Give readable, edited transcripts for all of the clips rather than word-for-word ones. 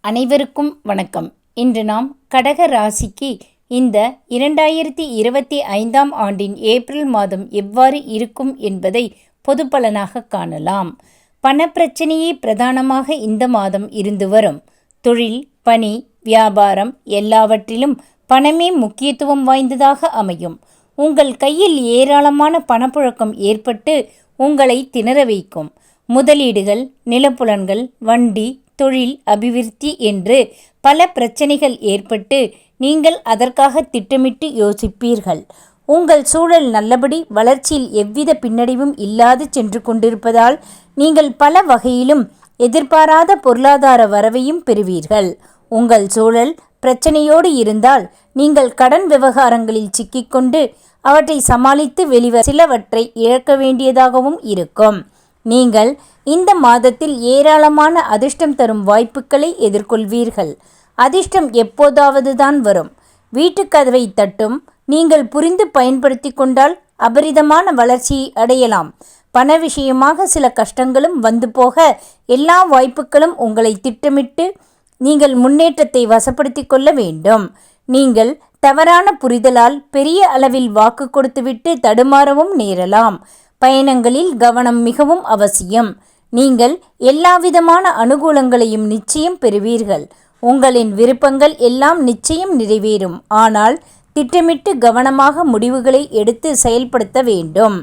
அனைவருக்கும் வணக்கம். இன்று நாம் கடக ராசிக்கு இந்த 2025ஆம் ஆண்டின் ஏப்ரல் மாதம் எவ்வாறு இருக்கும் என்பதை பொது பலனாக காணலாம். பணப்பிரச்சனையே பிரதானமாக இந்த மாதம் இருந்து வரும். தொழில், பணி, வியாபாரம் எல்லாவற்றிலும் பணமே முக்கியத்துவம் வாய்ந்ததாக அமையும். உங்கள் கையில் ஏராளமான பணப்புழக்கம் ஏற்பட்டு உங்களை திணற வைக்கும். முதலீடுகள், நிலப்புலன்கள், வண்டி, தொழில் அபிவிருத்தி என்று பல பிரச்சனைகள் ஏற்பட்டு நீங்கள் அதற்காக திட்டமிட்டு யோசிப்பீர்கள். உங்கள் சூழல் நல்லபடி வளர்ச்சியில் எவ்வித பின்னடைவும் இல்லாது சென்று கொண்டிருப்பதால் நீங்கள் பல வகையிலும் எதிர்பாராத பொருளாதார வரவையும் பெறுவீர்கள். உங்கள் சூழல் பிரச்சனையோடு இருந்தால் நீங்கள் கடன் விவகாரங்களில் சிக்கிக்கொண்டு அவற்றை சமாளித்து வெளிவர சிலவற்றை இழக்க வேண்டியதாகவும் இருக்கும். நீங்கள் இந்த மாதத்தில் ஏராளமான அதிர்ஷ்டம் தரும் வாய்ப்புகளை எதிர்கொள்வீர்கள். அதிர்ஷ்டம் எப்போதாவது தான் வரும். வீட்டுக்கதவை தட்டும். நீங்கள் புரிந்து பயன்படுத்தி கொண்டால் அபரிதமான வளர்ச்சியை அடையலாம். பண விஷயமாக சில கஷ்டங்களும் வந்து போக எல்லா வாய்ப்புகளும் உங்களை திட்டமிட்டு நீங்கள் முன்னேற்றத்தை வசப்படுத்தி கொள்ள வேண்டும். நீங்கள் தவறான புரிதலால் பெரிய அளவில் வாக்கு கொடுத்துவிட்டு தடுமாறவும் நேரலாம். பயணங்களில் கவனம் மிகவும் அவசியம். நீங்கள் எல்லாவிதமான அனுகூலங்களையும் நிச்சயம் பெறுவீர்கள். உங்களின் விருப்பங்கள் எல்லாம் நிச்சயம் நிறைவேறும். ஆனால் திட்டமிட்டு கவனமாக முடிவுகளை எடுத்து செயல்படுத்த வேண்டும்.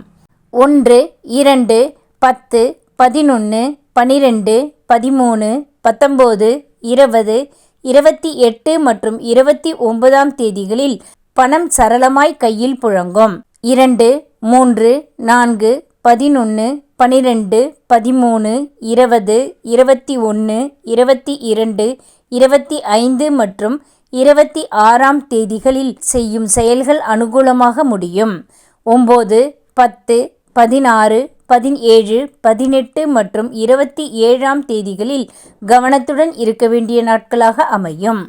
1, 2, 10, 11, 12, 13, 19, 20, 28 மற்றும் 29ஆம் தேதிகளில் பணம் சரளமாய் கையில் புழங்கும். 2, 3, 4, 11, 12, 13, 20, 21, 22, 25 மற்றும் 26ஆம் தேதிகளில் செய்யும் செயல்கள் அனுகூலமாக முடியும். 9, 10, 16, 17, 18 மற்றும் 27ஆம் தேதிகளில் கவனத்துடன் இருக்க வேண்டிய நாட்களாக அமையும்.